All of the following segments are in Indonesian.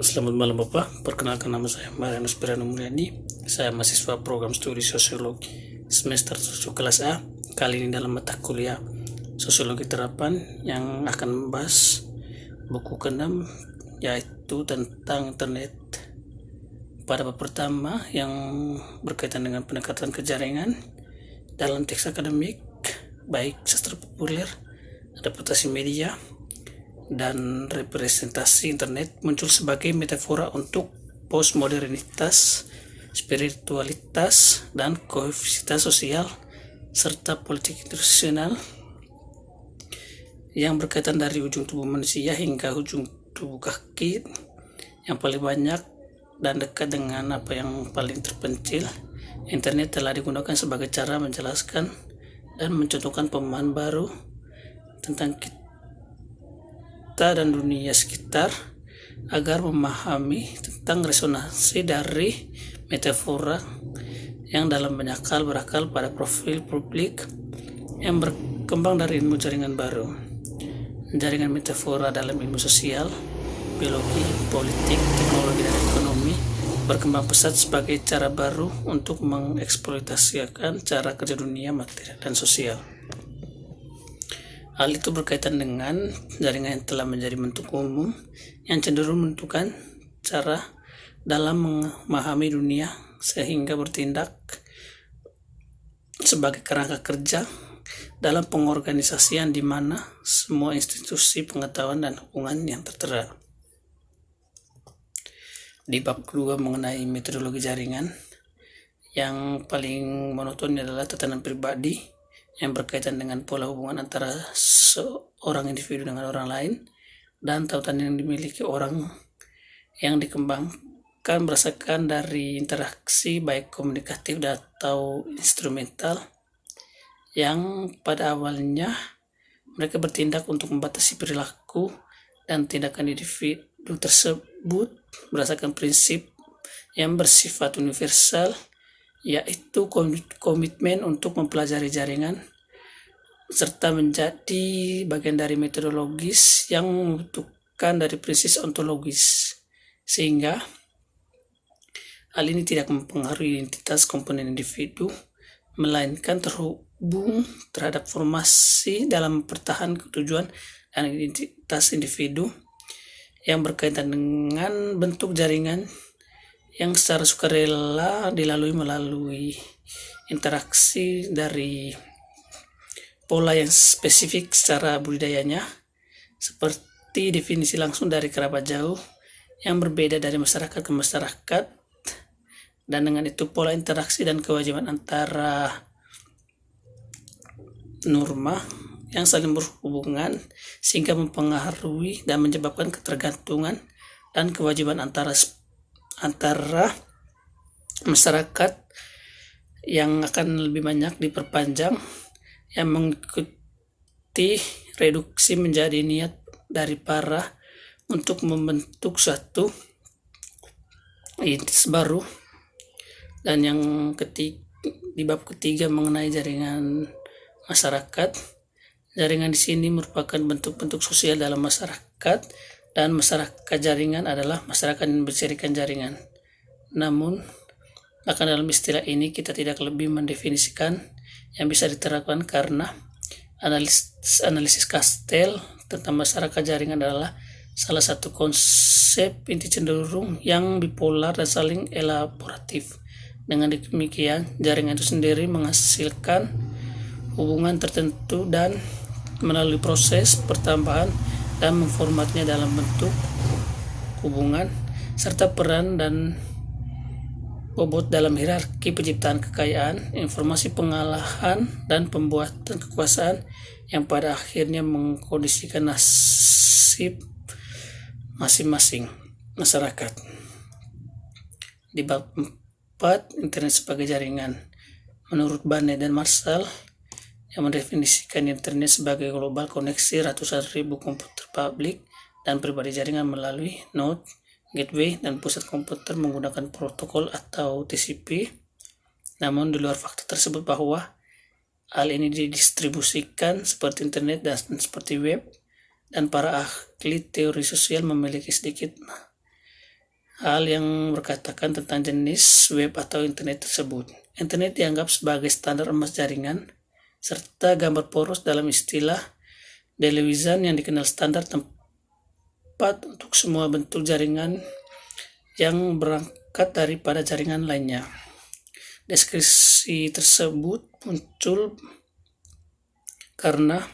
Selamat malam Bapak, perkenalkan nama saya Marianus Pirano Mulyadi. Saya mahasiswa program studi sosiologi semester 7 kelas A. Kali ini dalam mata kuliah sosiologi terapan yang akan membahas buku ke-6 yaitu tentang internet. Pada bab pertama yang berkaitan dengan pendekatan ke jaringan dalam teks akademik, baik sastra populer, adaptasi media, dan representasi internet muncul sebagai metafora untuk postmodernitas, spiritualitas, dan koeksisitas sosial serta politik institusional yang berkaitan dari ujung tubuh manusia hingga ujung tubuh kaki yang paling banyak dan dekat dengan apa yang paling terpencil. Internet telah digunakan sebagai cara menjelaskan dan mencontohkan pemahaman baru tentang kita dan dunia sekitar agar memahami tentang resonansi dari metafora yang dalam banyak hal berakal pada profil publik yang berkembang dari ilmu jaringan baru. Jaringan metafora dalam ilmu sosial, biologi, politik, teknologi, dan ekonomi berkembang pesat sebagai cara baru untuk mengeksploitasikan cara kerja dunia materi dan sosial. Hal itu berkaitan dengan jaringan yang telah menjadi bentuk umum yang cenderung menentukan cara dalam memahami dunia sehingga bertindak sebagai kerangka kerja dalam pengorganisasian di mana semua institusi pengetahuan dan hubungan yang tertera. Di bab kedua mengenai metodologi jaringan, yang paling monoton adalah tatanan pribadi yang berkaitan dengan pola hubungan antara seorang individu dengan orang lain dan tautan yang dimiliki orang yang dikembangkan berdasarkan dari interaksi baik komunikatif atau instrumental yang pada awalnya mereka bertindak untuk membatasi perilaku dan tindakan individu tersebut berdasarkan prinsip yang bersifat universal, yaitu komitmen untuk mempelajari jaringan serta menjadi bagian dari metodologis yang membutuhkan dari prinsip ontologis, sehingga hal ini tidak mempengaruhi identitas komponen individu melainkan terhubung terhadap formasi dalam pertahanan tujuan dan identitas individu yang berkaitan dengan bentuk jaringan yang secara sukarela dilalui melalui interaksi dari pola yang spesifik secara budidayanya, seperti definisi langsung dari kerabat jauh yang berbeda dari masyarakat ke masyarakat, dan dengan itu pola interaksi dan kewajiban antara norma yang saling berhubungan sehingga mempengaruhi dan menyebabkan ketergantungan dan kewajiban antara masyarakat yang akan lebih banyak diperpanjang yang mengikuti reduksi menjadi niat dari para untuk membentuk suatu identitas baru. Dan yang di bab ketiga mengenai jaringan masyarakat, jaringan di sini merupakan bentuk-bentuk sosial dalam masyarakat, dan masyarakat jaringan adalah masyarakat yang bersirikan jaringan. Namun, akan dalam istilah ini kita tidak lebih mendefinisikan yang bisa diterapkan karena analisis Kastel tentang masyarakat jaringan adalah salah satu konsep inti cenderung yang bipolar dan saling elaboratif. Dengan demikian, jaringan itu sendiri menghasilkan hubungan tertentu dan melalui proses pertambahan dan memformatnya dalam bentuk hubungan serta peran dan bobot dalam hierarki penciptaan kekayaan, informasi pengalahan, dan pembuatan kekuasaan yang pada akhirnya mengkondisikan nasib masing-masing masyarakat. Di bab 4, internet sebagai jaringan, menurut Barnett dan Marshall yang mendefinisikan internet sebagai global koneksi ratusan ribu komputer publik dan pribadi jaringan melalui node, gateway, dan pusat komputer menggunakan protokol atau TCP. Namun di luar fakta tersebut bahwa hal ini didistribusikan seperti internet dan seperti web, dan para ahli teori sosial memiliki sedikit hal yang berkatakan tentang jenis web atau internet tersebut. Internet dianggap sebagai standar emas jaringan, serta gambar poros dalam istilah Delewisan yang dikenal standar tempat untuk semua bentuk jaringan yang berangkat daripada jaringan lainnya. Deskripsi tersebut muncul karena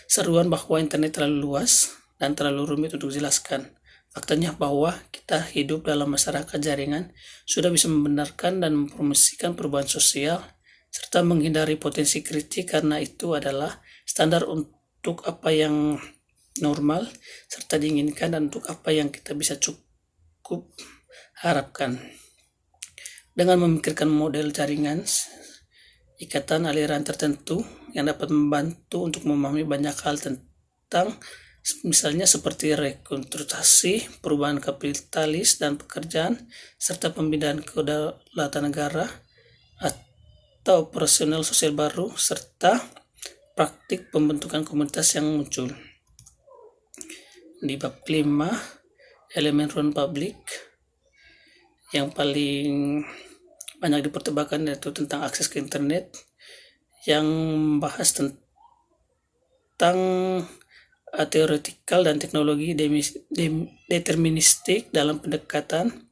seruan bahwa internet terlalu luas dan terlalu rumit untuk dijelaskan. Faktanya bahwa kita hidup dalam masyarakat jaringan sudah bisa membenarkan dan mempromosikan perubahan sosial serta menghindari potensi kritik karena itu adalah standar untuk apa yang normal serta diinginkan dan untuk apa yang kita bisa cukup harapkan. Dengan memikirkan model jaringan, ikatan aliran tertentu yang dapat membantu untuk memahami banyak hal tentang misalnya seperti rekonstruksi, perubahan kapitalis dan pekerjaan, serta pemindahan kedaulatan negara atau operasional sosial baru, serta praktik pembentukan komunitas yang muncul. Di bab kelima, elemen ruang publik yang paling banyak diperdebatkan yaitu tentang akses ke internet, yang membahas tentang teoretikal dan teknologi deterministik dalam pendekatan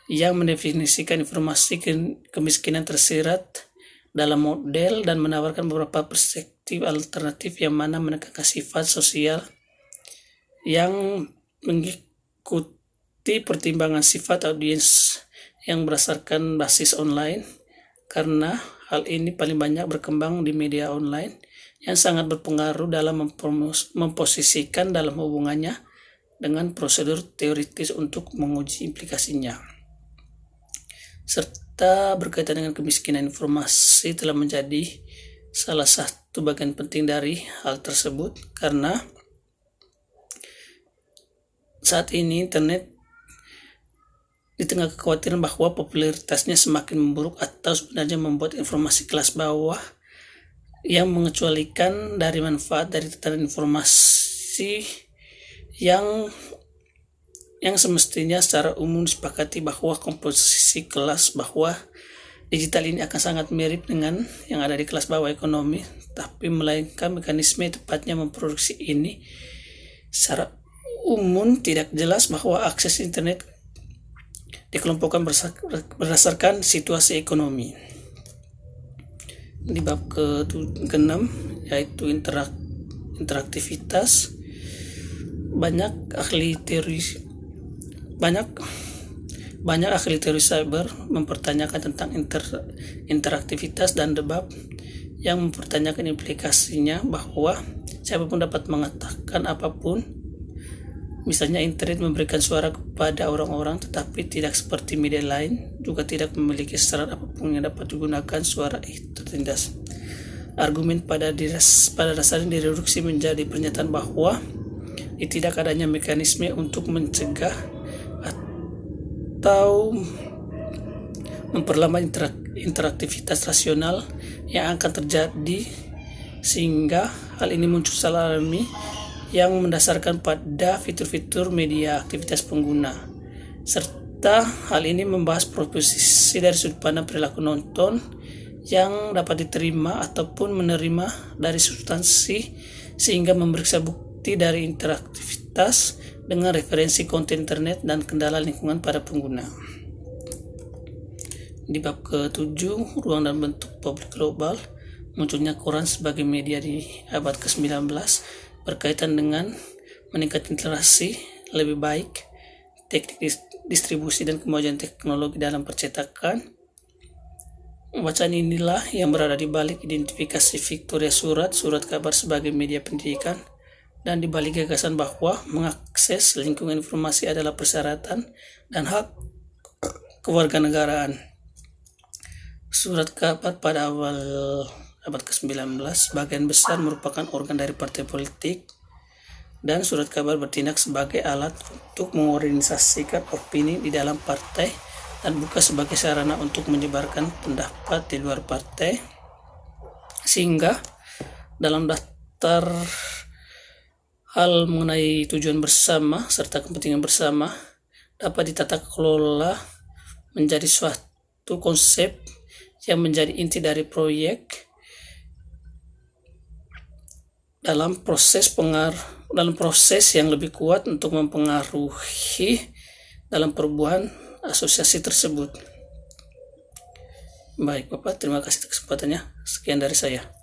yang mendefinisikan informasi kemiskinan tersirat dalam model dan menawarkan beberapa perspektif alternatif yang mana menekankan sifat sosial yang mengikuti pertimbangan sifat audiens yang berdasarkan basis online, karena hal ini paling banyak berkembang di media online yang sangat berpengaruh dalam memposisikan dalam hubungannya dengan prosedur teoritis untuk menguji implikasinya. Serta berkaitan dengan kemiskinan informasi telah menjadi salah satu bagian penting dari hal tersebut, karena saat ini internet di tengah kekhawatiran bahwa popularitasnya semakin memburuk atau sebenarnya membuat informasi kelas bawah yang mengecualikan dari manfaat dari tatanan informasi yang semestinya secara umum disepakati bahwa komposisi kelas bawah digital ini akan sangat mirip dengan yang ada di kelas bawah ekonomi, tapi melainkan mekanisme tepatnya memproduksi ini secara umum tidak jelas bahwa akses internet dikelompokkan berdasarkan situasi ekonomi. Di bab ke-6 yaitu interaktivitas, banyak ahli teori cyber mempertanyakan tentang interaktivitas dan debat yang mempertanyakan implikasinya bahwa siapapun dapat mengatakan apapun. Misalnya internet memberikan suara kepada orang-orang, tetapi tidak seperti media lain juga tidak memiliki syarat apapun yang dapat digunakan suara itu tertindas. Argumen pada dasarnya direduksi menjadi pernyataan bahwa tidak adanya mekanisme untuk mencegah atau memperlambat interaktivitas rasional yang akan terjadi, sehingga hal ini muncul secara alami yang mendasarkan pada fitur-fitur media aktivitas pengguna, serta hal ini membahas proposisi dari sudut pandang perilaku nonton yang dapat diterima ataupun menerima dari substansi, sehingga memeriksa bukti dari interaktivitas dengan referensi konten internet dan kendala lingkungan pada pengguna. Di bab ke-7, ruang dan bentuk publik global, munculnya koran sebagai media di abad ke-19 berkaitan dengan meningkatkan literasi lebih baik, teknik distribusi dan kemajuan teknologi dalam percetakan. Bacaan inilah yang berada di balik identifikasi Victoria surat kabar sebagai media pendidikan dan di balik gagasan bahwa mengakses lingkungan informasi adalah persyaratan dan hak kewarganegaraan. Surat kabar pada awal abad ke-19 sebagian besar merupakan organ dari partai politik, dan surat kabar bertindak sebagai alat untuk mengorganisasikan opini di dalam partai dan bukan sebagai sarana untuk menyebarkan pendapat di luar partai, sehingga dalam daftar hal mengenai tujuan bersama serta kepentingan bersama dapat ditata kelola menjadi suatu konsep yang menjadi inti dari proyek dalam proses yang lebih kuat untuk mempengaruhi dalam perubahan asosiasi tersebut. Baik Bapak, terima kasih atas kesempatannya. Sekian dari saya.